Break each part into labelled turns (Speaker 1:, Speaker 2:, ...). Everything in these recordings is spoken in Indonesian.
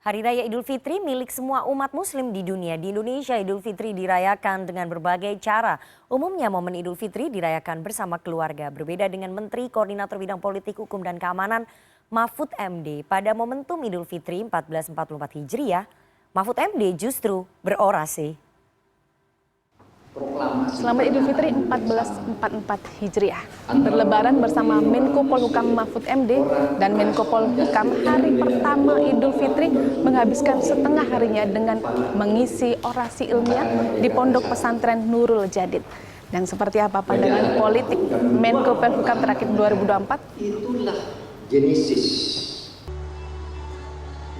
Speaker 1: Hari Raya Idul Fitri milik semua umat muslim di dunia. Di Indonesia, Idul Fitri dirayakan dengan berbagai cara. Umumnya momen Idul Fitri dirayakan bersama keluarga. Berbeda dengan Menteri Koordinator Bidang Politik, Hukum, dan Keamanan Mahfud MD. Pada momentum Idul Fitri 1444 Hijriah, Mahfud MD justru berorasi.
Speaker 2: Selamat Idul Fitri 1444 Hijriah. Berlebaran bersama Menko Polhukam Mahfud MD dan Menko Polhukam hari pertama Idul Fitri menghabiskan setengah harinya dengan mengisi orasi ilmiah di Pondok Pesantren Nurul Jadid. Dan seperti apa pandangan politik Menko Polhukam terakhir 2024?
Speaker 3: Itulah Genesis.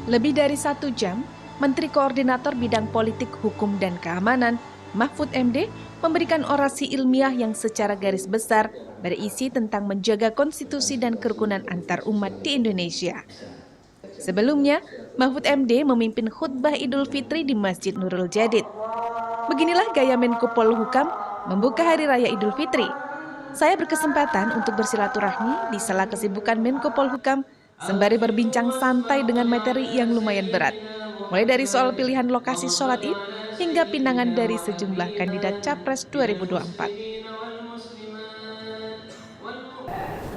Speaker 4: Lebih dari 1 jam, Menteri Koordinator Bidang Politik, Hukum, dan Keamanan Mahfud MD memberikan orasi ilmiah yang secara garis besar berisi tentang menjaga konstitusi dan kerukunan antar umat di Indonesia. Sebelumnya, Mahfud MD memimpin khutbah Idul Fitri di Masjid Nurul Jadid. Beginilah gaya Menko Polhukam membuka Hari Raya Idul Fitri. Saya berkesempatan untuk bersilaturahmi di sela kesibukan Menko Polhukam sembari berbincang santai dengan materi yang lumayan berat. Mulai dari soal pilihan lokasi sholat Id hingga pinangan dari sejumlah kandidat Capres 2024.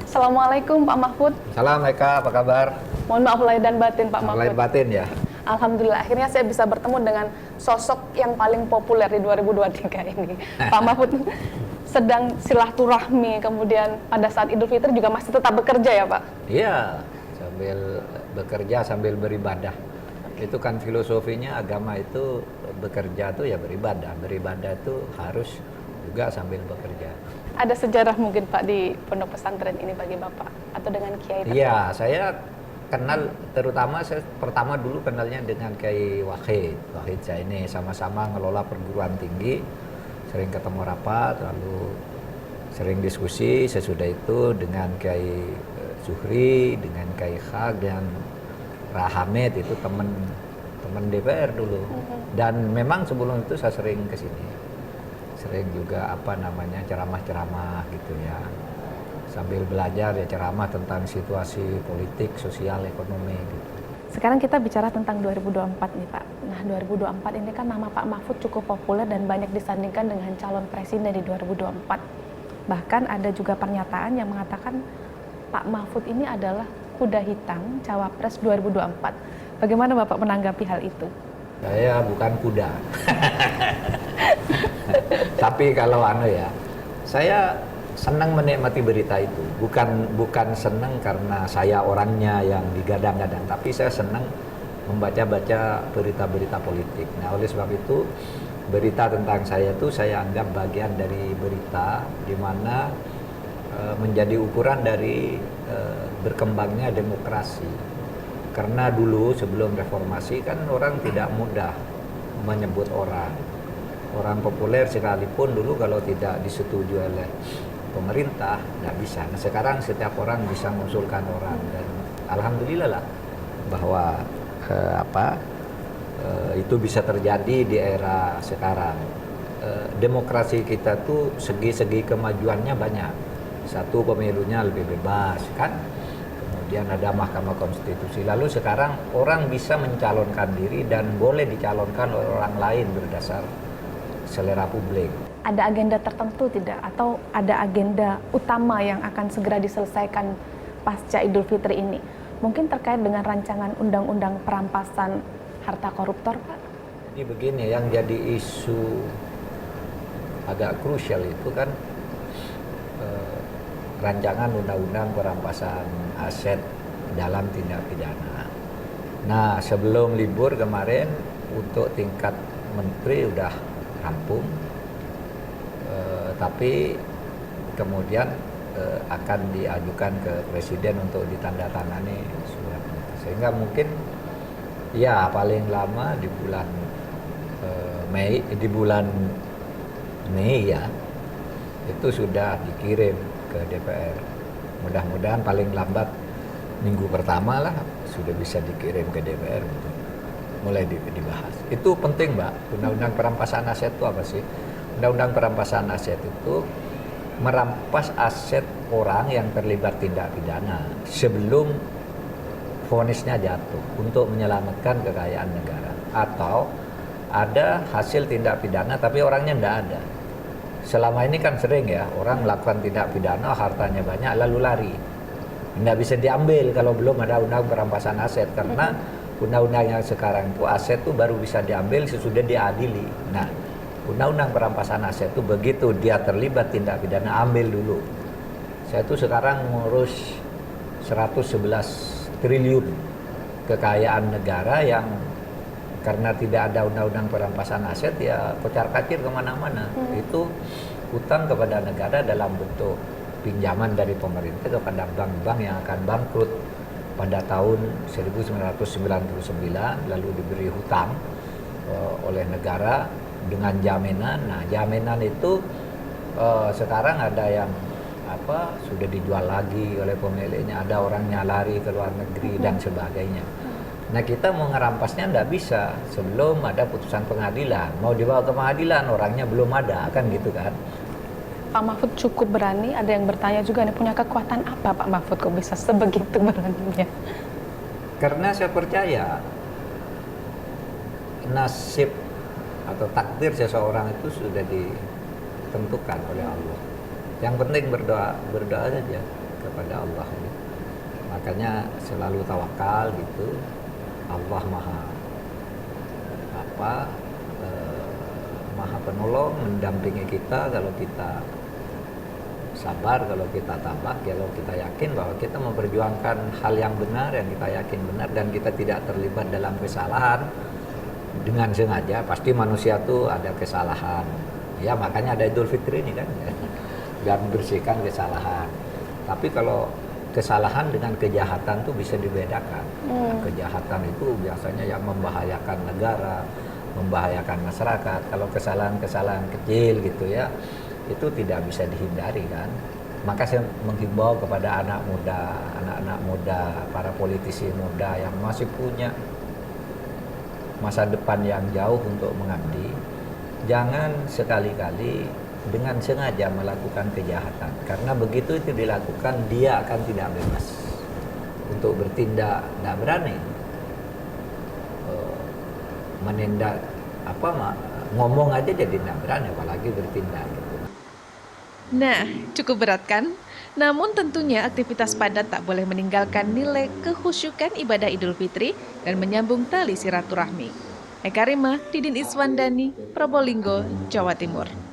Speaker 2: Assalamualaikum Pak Mahfud.
Speaker 5: Salam Eka, apa kabar?
Speaker 2: Mohon maaf lahir dan batin Pak Mahfud.
Speaker 5: Lahir batin ya.
Speaker 2: Alhamdulillah akhirnya saya bisa bertemu dengan sosok yang paling populer di 2023 ini. Pak Mahfud sedang silaturahmi, kemudian pada saat Idul Fitri juga masih tetap bekerja ya Pak?
Speaker 5: Iya, sambil bekerja sambil beribadah. Itu kan filosofinya agama itu bekerja tuh ya beribadah. Beribadah itu harus juga sambil bekerja.
Speaker 2: Ada sejarah mungkin Pak di pondok pesantren ini bagi Bapak atau dengan Kiai tertentu?
Speaker 5: Iya, saya kenal terutama saya pertama dulu kenalnya dengan Kiai Wahid saya ini sama-sama ngelola perguruan tinggi, sering ketemu rapat, lalu sering diskusi. Sesudah itu dengan Kiai Zuhri, dengan Kiai Khag dan Rahamed itu teman DPR dulu. Dan memang sebelum itu saya sering ke sini. Sering juga ceramah-ceramah gitu ya. Sambil belajar ya ceramah tentang situasi politik, sosial, ekonomi gitu.
Speaker 2: Sekarang kita bicara tentang 2024 nih Pak. Nah 2024 ini kan nama Pak Mahfud cukup populer dan banyak disandingkan dengan calon presiden di 2024. Bahkan ada juga pernyataan yang mengatakan Pak Mahfud ini adalah kuda hitam Cawapres 2024. Bagaimana Bapak menanggapi hal itu?
Speaker 5: Saya bukan kuda. Tapi kalau saya senang menikmati berita itu. Bukan senang karena saya orangnya yang digadang-gadang, tapi saya senang membaca-baca berita-berita politik. Nah, oleh sebab itu berita tentang saya itu saya anggap bagian dari berita di mana menjadi ukuran dari berkembangnya demokrasi. Karena dulu sebelum reformasi kan orang tidak mudah menyebut orang populer sekalipun dulu kalau tidak disetujui oleh pemerintah nggak bisa. Nah, sekarang setiap orang bisa mengusulkan orang dan alhamdulillah lah bahwa itu bisa terjadi di era sekarang. Demokrasi kita tuh segi-segi kemajuannya banyak. Satu, pemilunya lebih bebas kan. Kemudian ada Mahkamah Konstitusi. Lalu sekarang orang bisa mencalonkan diri dan boleh dicalonkan oleh orang lain berdasar selera publik.
Speaker 2: Ada agenda tertentu tidak? Atau ada agenda utama yang akan segera diselesaikan pasca Idul Fitri ini? Mungkin terkait dengan rancangan undang-undang perampasan harta koruptor, Pak?
Speaker 5: Jadi begini, yang jadi isu agak krusial itu kan rancangan undang-undang perampasan aset dalam tindak pidana. Nah, sebelum libur kemarin untuk tingkat menteri udah rampung, tapi kemudian akan diajukan ke presiden untuk ditandatangani suratnya. Sehingga mungkin ya paling lama di bulan Mei ya itu sudah dikirim ke DPR. Mudah-mudahan paling lambat minggu pertama lah sudah bisa dikirim ke DPR untuk mulai dibahas. Itu penting, Mbak. Undang-undang perampasan aset itu apa sih? Undang-undang perampasan aset itu merampas aset orang yang terlibat tindak pidana sebelum vonisnya jatuh untuk menyelamatkan kekayaan negara, atau ada hasil tindak pidana tapi orangnya tidak ada. Selama ini kan sering ya orang melakukan tindak pidana, hartanya banyak lalu lari, tidak bisa diambil kalau belum ada undang perampasan aset, karena undang-undang yang sekarang itu aset itu baru bisa diambil sesudah diadili. Nah, undang-undang perampasan aset itu begitu dia terlibat tindak pidana, ambil dulu. Saya tuh sekarang ngurus 111 triliun kekayaan negara yang karena tidak ada undang-undang perampasan aset ya kocar-kacir kemana-mana. Itu utang kepada negara dalam bentuk pinjaman dari pemerintah kepada bank-bank yang akan bangkrut pada tahun 1999, lalu diberi hutang oleh negara dengan jaminan. Nah, jaminan itu sekarang ada yang sudah dijual lagi oleh pemiliknya, ada orangnya lari ke luar negeri dan sebagainya. Nah, kita mau ngerampasnya tidak bisa sebelum ada putusan pengadilan. Mau dibawa ke pengadilan, orangnya belum ada, kan gitu kan.
Speaker 2: Pak Mahfud cukup berani, ada yang bertanya juga nih, punya kekuatan apa Pak Mahfud kok bisa sebegitu beraninya?
Speaker 5: Karena saya percaya nasib atau takdir seseorang itu sudah ditentukan oleh Allah. Yang penting berdoa saja kepada Allah. Makanya selalu tawakal gitu. Allah maha penolong, mendampingi kita kalau kita sabar, kalau kita tabah, kalau kita yakin bahwa kita memperjuangkan hal yang benar, yang kita yakin benar, dan kita tidak terlibat dalam kesalahan dengan sengaja. Pasti manusia tuh ada kesalahan. Ya, makanya ada Idul Fitri ini kan. Dan bersihkan kesalahan. Tapi kalau kesalahan dengan kejahatan tuh bisa dibedakan. Nah, kejahatan itu biasanya yang membahayakan negara, membahayakan masyarakat. Kalau kesalahan-kesalahan kecil gitu ya, itu tidak bisa dihindari kan. Maka saya menghimbau kepada anak anak muda, para politisi muda yang masih punya masa depan yang jauh untuk mengabdi, jangan sekali-kali dengan sengaja melakukan kejahatan, karena begitu itu dilakukan dia akan tidak bebas untuk bertindak, tidak berani menindak ngomong aja jadi tidak berani, apalagi bertindak gitu.
Speaker 4: Nah, cukup berat kan? Namun tentunya aktivitas padat tak boleh meninggalkan nilai kehusyukan ibadah Idul Fitri dan menyambung tali silaturahmi. Eka Rima, Didin Iswandani, Probolinggo, Jawa Timur.